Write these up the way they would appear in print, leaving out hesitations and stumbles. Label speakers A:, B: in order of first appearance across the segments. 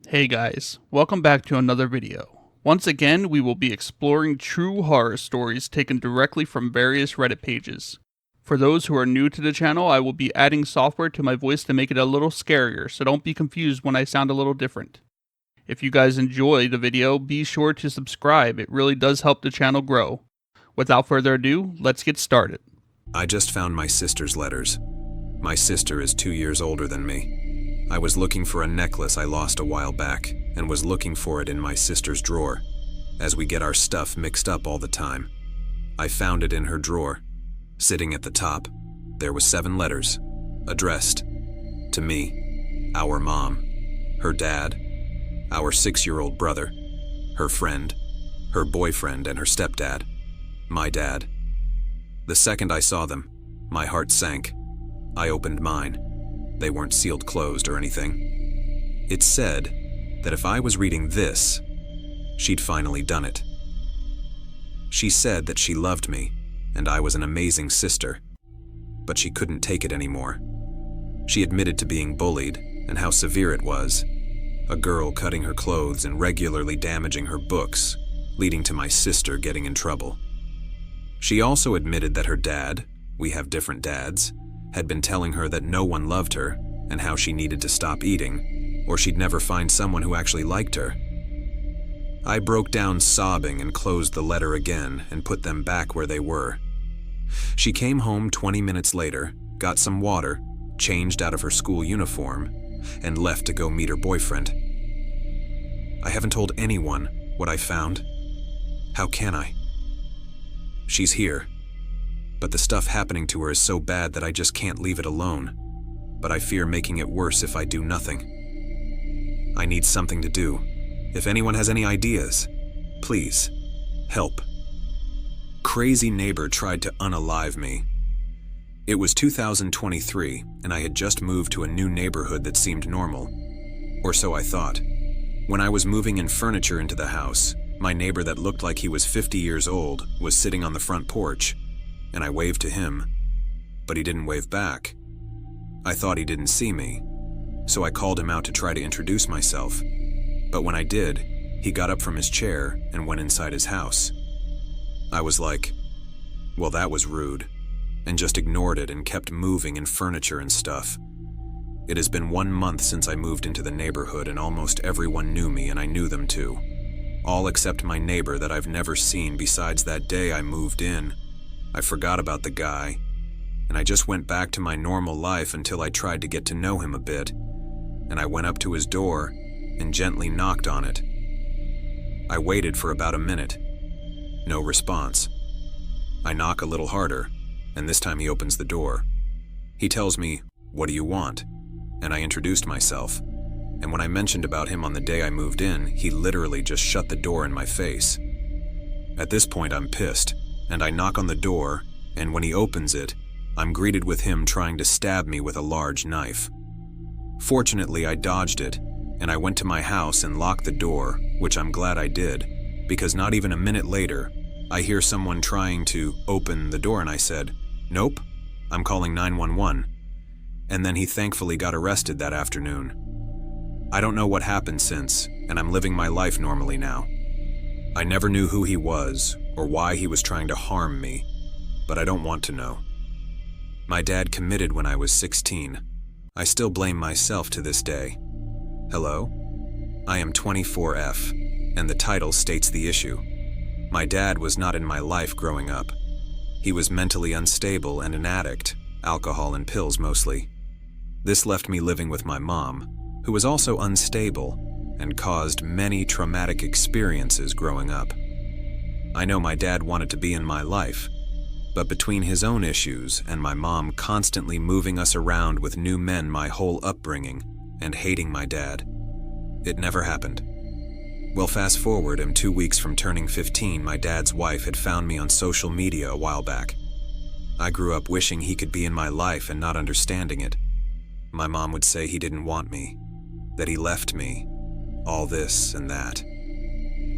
A: Hey guys, welcome back to another video. Once again, we will be exploring true horror stories taken directly from various Reddit pages. For those who are new to the channel, I will be adding software to my voice to make it a little scarier, so don't be confused when I sound a little different. If you guys enjoy the video, be sure to subscribe, it really does help the channel grow. Without further ado, let's get started.
B: I just found my sister's letters. My sister is 2 years older than me. I was looking for a necklace I lost a while back, and was looking for it in my sister's drawer. As we get our stuff mixed up all the time, I found it in her drawer. Sitting at the top, there was 7 letters, addressed to me, our mom, her dad, our 6-year-old brother, her friend, her boyfriend, and her stepdad, my dad. The second I saw them, my heart sank. I opened mine. They weren't sealed closed or anything. It said that if I was reading this, she'd finally done it. She said that she loved me, and I was an amazing sister, but she couldn't take it anymore. She admitted to being bullied and how severe it was. A girl cutting her clothes and regularly damaging her books, leading to my sister getting in trouble. She also admitted that her dad, we have different dads, had been telling her that no one loved her and how she needed to stop eating, or she'd never find someone who actually liked her. I broke down sobbing and closed the letter again and put them back where they were. She came home 20 minutes later, got some water, changed out of her school uniform, and left to go meet her boyfriend. I haven't told anyone what I found. How can I? She's here, but the stuff happening to her is so bad that I just can't leave it alone. But I fear making it worse if I do nothing. I need something to do. If anyone has any ideas, please, help. Crazy neighbor tried to unalive me. It was 2023, and I had just moved to a new neighborhood that seemed normal. Or so I thought. When I was moving in furniture into the house, my neighbor that looked like he was 50 years old was sitting on the front porch, and I waved to him, but he didn't wave back. I thought he didn't see me, so I called him out to try to introduce myself. But when I did, he got up from his chair and went inside his house. I was like, well, that was rude, and just ignored it and kept moving in furniture and stuff. It has been 1 month since I moved into the neighborhood, and almost everyone knew me, and I knew them too. All except my neighbor that I've never seen besides that day I moved in. I forgot about the guy, and I just went back to my normal life until I tried to get to know him a bit, and I went up to his door and gently knocked on it. I waited for about a minute. No response. I knock a little harder, and this time he opens the door. He tells me, "What do you want?" And I introduced myself, and when I mentioned about him on the day I moved in, he literally just shut the door in my face. At this point, I'm pissed, and I knock on the door, and when he opens it, I'm greeted with him trying to stab me with a large knife. Fortunately, I dodged it, and I went to my house and locked the door, which I'm glad I did, because not even a minute later, I hear someone trying to open the door, and I said, "Nope, I'm calling 911. And then he thankfully got arrested that afternoon. I don't know what happened since, and I'm living my life normally now. I never knew who he was or why he was trying to harm me, but I don't want to know. My dad committed when I was 16. I still blame myself to this day. Hello? I am 24F, and the title states the issue. My dad was not in my life growing up. He was mentally unstable and an addict, alcohol and pills mostly. This left me living with my mom, who was also unstable and caused many traumatic experiences growing up. I know my dad wanted to be in my life, but between his own issues and my mom constantly moving us around with new men my whole upbringing and hating my dad, it never happened. Well, fast forward, and 2 weeks from turning 15, my dad's wife had found me on social media a while back. I grew up wishing he could be in my life and not understanding it. My mom would say he didn't want me, that he left me, all this and that.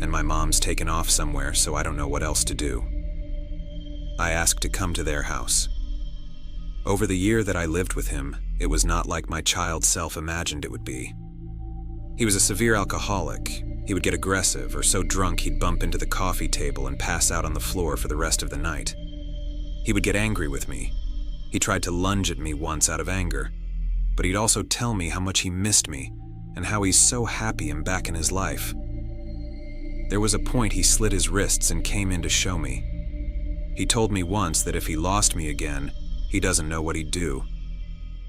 B: And my mom's taken off somewhere, so I don't know what else to do. I asked to come to their house. Over the year that I lived with him, it was not like my child self imagined it would be. He was a severe alcoholic. He would get aggressive or so drunk he'd bump into the coffee table and pass out on the floor for the rest of the night. He would get angry with me. He tried to lunge at me once out of anger, but he'd also tell me how much he missed me and how he's so happy I'm back in his life. There was a point he slit his wrists and came in to show me. He told me once that if he lost me again, he doesn't know what he'd do.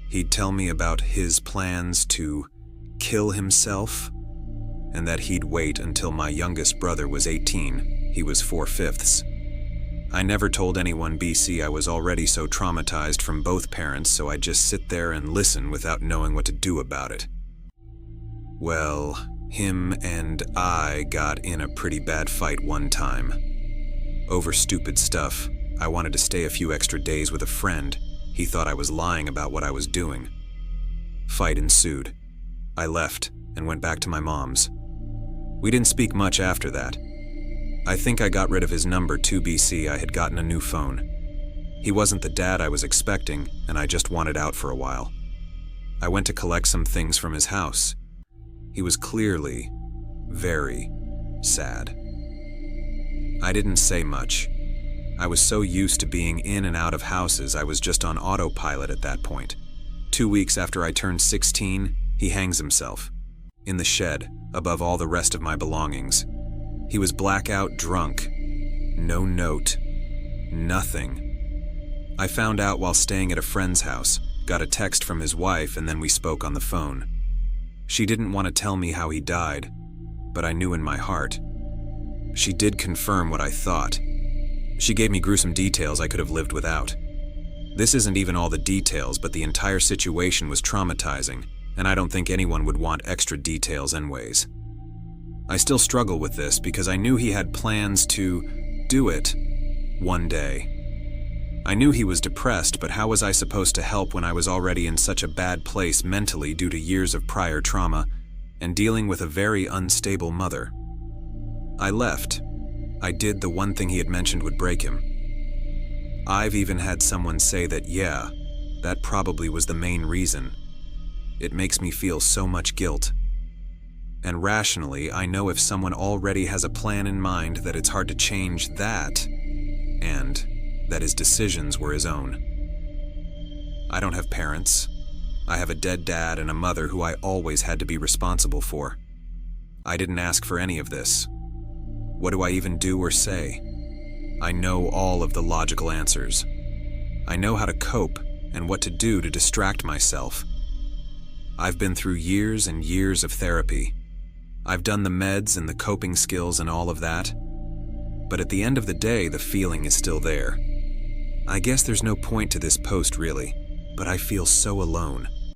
B: He'd tell me about his plans to kill himself, and that he'd wait until my youngest brother was 18. He was 4/5. I never told anyone BC I was already so traumatized from both parents, so I'd just sit there and listen without knowing what to do about it. Well, him and I got in a pretty bad fight one time. Over stupid stuff. I wanted to stay a few extra days with a friend. He thought I was lying about what I was doing. Fight ensued. I left and went back to my mom's. We didn't speak much after that. I think I got rid of his number too BC. I had gotten a new phone. He wasn't the dad I was expecting, and I just wanted out for a while. I went to collect some things from his house. He was clearly very sad. I didn't say much. I was so used to being in and out of houses, I was just on autopilot at that point. 2 weeks after I turned 16, he hangs himself. In the shed, above all the rest of my belongings. He was blackout drunk. No note. Nothing. I found out while staying at a friend's house, got a text from his wife, and then we spoke on the phone. She didn't want to tell me how he died, but I knew in my heart. She did confirm what I thought. She gave me gruesome details I could have lived without. This isn't even all the details, but the entire situation was traumatizing, and I don't think anyone would want extra details anyways. I still struggle with this because I knew he had plans to do it one day. I knew he was depressed, but how was I supposed to help when I was already in such a bad place mentally due to years of prior trauma and dealing with a very unstable mother? I left. I did the one thing he had mentioned would break him. I've even had someone say that, yeah, that probably was the main reason. It makes me feel so much guilt. And rationally, I know if someone already has a plan in mind that it's hard to change that, and that his decisions were his own. I don't have parents. I have a dead dad and a mother who I always had to be responsible for. I didn't ask for any of this. What do I even do or say? I know all of the logical answers. I know how to cope and what to do to distract myself. I've been through years and years of therapy. I've done the meds and the coping skills and all of that. But at the end of the day, the feeling is still there. I guess there's no point to this post really, but I feel so alone.